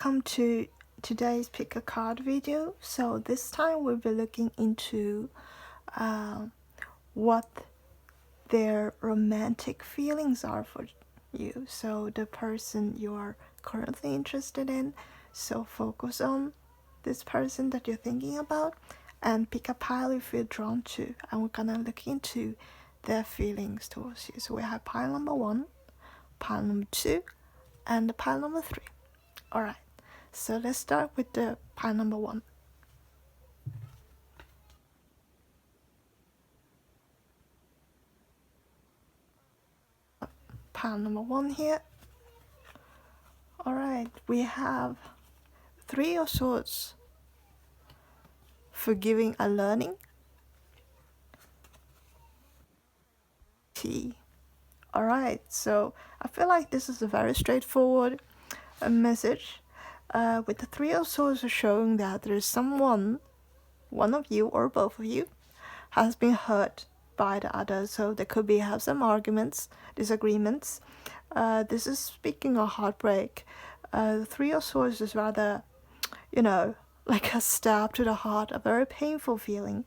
welcome to today's pick a card video. So this time we'll be looking into what their romantic feelings are for you. So the person you are currently interested in. So focus on this person that you're thinking about and pick a pile you feel drawn to. And we're gonna look into their feelings towards you. So we have pile number 1, pile number 2, and pile number 3. Alright, so let's start with the pile number 1. Pile number 1 here. Alright, we have 3 of Swords, forgiving and learning. Alright, so I feel like this is a very straightforward message. With the 3 of Swords showing that there's someone, one of you or both of you, has been hurt by the other. So there could be have some arguments, disagreements. This is speaking of heartbreak. The 3 of Swords is rather, like a stab to the heart, a very painful feeling.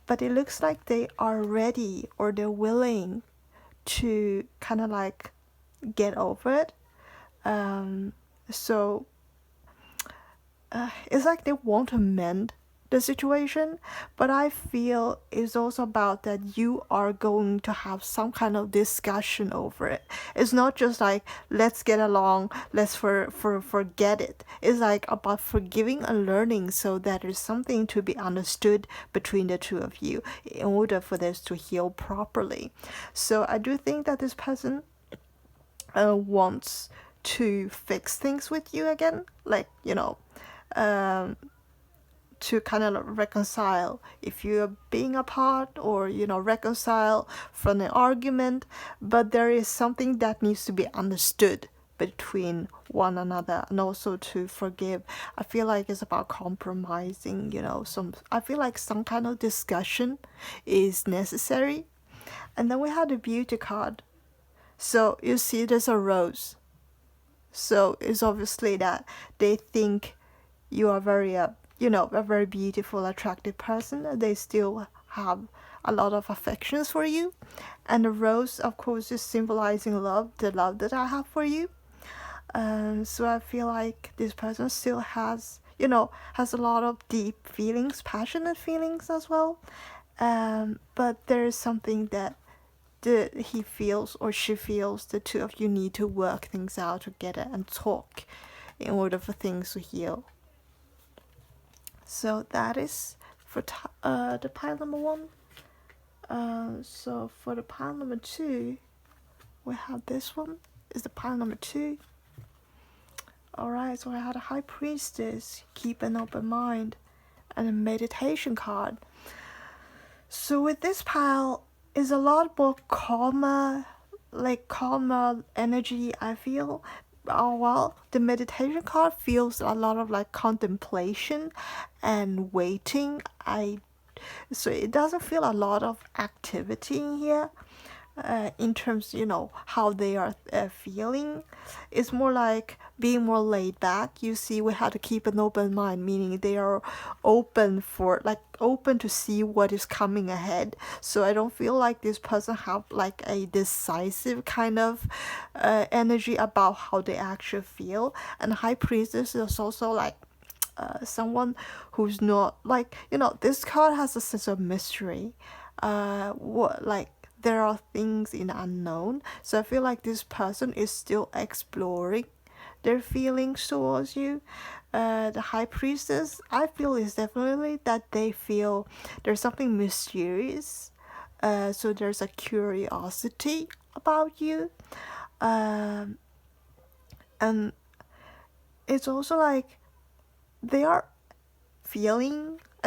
But it looks like they are ready or they're willing to kind of like get over it. So it's like they want to mend the situation, but I feel it's also about that you are going to have some kind of discussion over it. It's not just like let's get along, let's forget it. It's like about forgiving and learning so that there's something to be understood between the two of you in order for this to heal properly. So I do think that this person wants to fix things with you again, like to kind of reconcile if you're being apart, or reconcile from an argument, but there is something that needs to be understood between one another, and also to forgive. I feel like it's about compromising, I feel like some kind of discussion is necessary. And then we have the Beauty card. So you see there's a rose. So it's obviously that they think you are very a very beautiful, attractive person. They still have a lot of affections for you. And the rose, of course, is symbolizing love, the love that I have for you. So I feel like this person still has a lot of deep feelings, passionate feelings as well. But there is something that he feels or she feels the two of you need to work things out together and talk in order for things to heal. So that is for the pile number 1. So for the pile number 2, we have this one. Is the pile number 2. Alright, so I had a High Priestess, keep an open mind, and a meditation card. So with this pile is a lot more calmer energy, I feel. Well, the meditation card feels a lot of like contemplation and waiting. So it doesn't feel a lot of activity in here. In terms, how they are feeling. It's more like being more laid back. You see, we have to keep an open mind, meaning they are open to see what is coming ahead. So I don't feel like this person have like a decisive kind of energy about how they actually feel. And High Priestess is also like someone who's not like, this card has a sense of mystery. There are things in the unknown. So I feel like this person is still exploring their feelings towards you. The High Priestess, I feel, is definitely that they feel there's something mysterious. So there's a curiosity about you. And it's also like I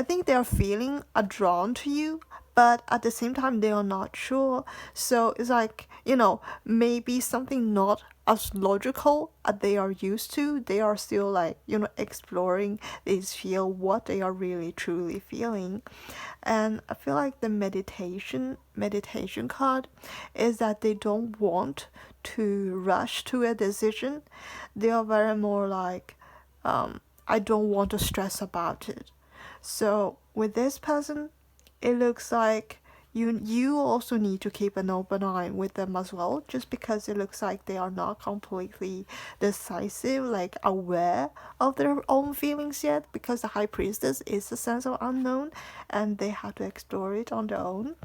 think they are feeling drawn to you, but at the same time they are not sure. So it's like, maybe something not as logical as they are used to. They are still like, exploring this feel what they are really truly feeling. And I feel like the meditation card is that they don't want to rush to a decision. They are very more like, I don't want to stress about it. So with this person, it looks like you also need to keep an open eye with them as well, just because it looks like they are not completely decisive, like aware of their own feelings yet, because the high priestess is a sense of unknown and they have to explore it on their own.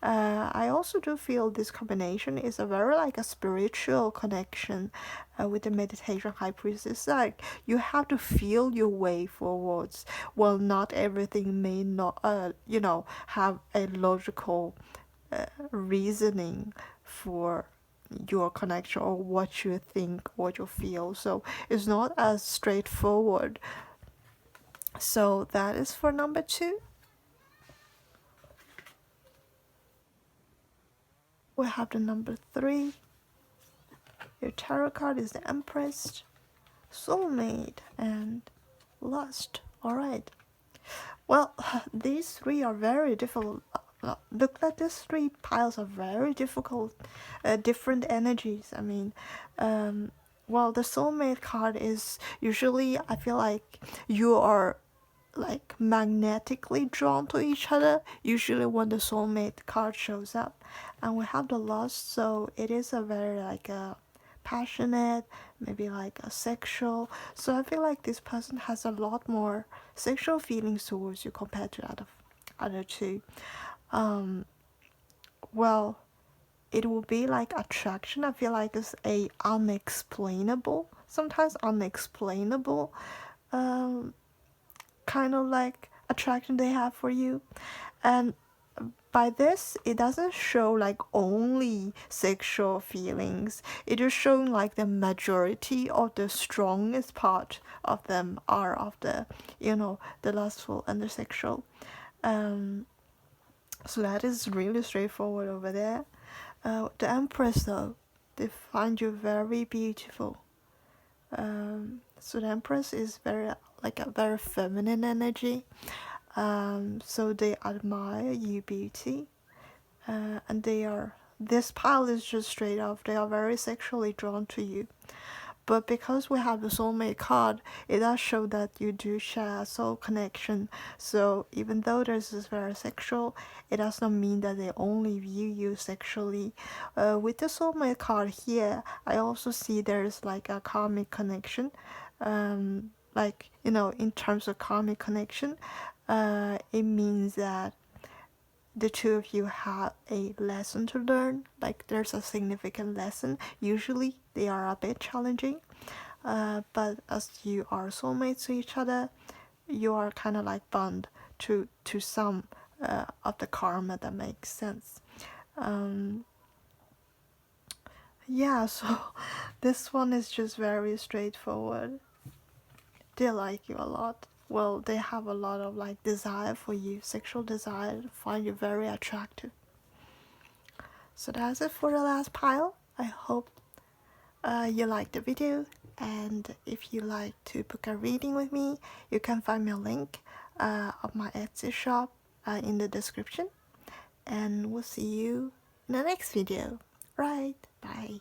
I also do feel this combination is a very like a spiritual connection with the meditation high priestess. Like you have to feel your way forwards. Well, not everything may not, have a logical reasoning for your connection or what you think, what you feel. So it's not as straightforward. So that is for number 2. We have the number 3. Your tarot card is the Empress, Soulmate, and Lust. Alright. Well, these 3 are very difficult. Look like these 3 piles are very difficult, different energies. I mean, well, the Soulmate card is usually, I feel like you are like magnetically drawn to each other, usually when the soulmate card shows up. And we have the Lust, so it is a very like a passionate, maybe like a sexual. So I feel like this person has a lot more sexual feelings towards you compared to other 2. Well, it will be like attraction. I feel like it's a sometimes unexplainable kind of like attraction they have for you. And by this, it doesn't show like only sexual feelings. It is showing like the majority of the strongest part of them are of the, the lustful and the sexual. So that is really straightforward over there. The Empress though, they find you very beautiful. So the Empress is very like a very feminine energy. So they admire your beauty, and this pile is just straight up. They are very sexually drawn to you. But because we have the soulmate card, it does show that you do share a soul connection. So even though this is very sexual, it does not mean that they only view you sexually. With the soulmate card here, I also see there's like a karmic connection. Like, in terms of karmic connection, it means that the 2 of you have a lesson to learn. Like there's a significant lesson. Usually they are a bit challenging, but as you are soulmates to each other, you are kind of like bound to some of the karma that makes sense. Yeah, so this one is just very straightforward. They like you a lot. Well, they have a lot of like desire for you, sexual desire, find you very attractive. So that's it for the last pile. I hope you liked the video, and if you like to book a reading with me, you can find me a link of my Etsy shop in the description, and we'll see you in the next video. Right, bye.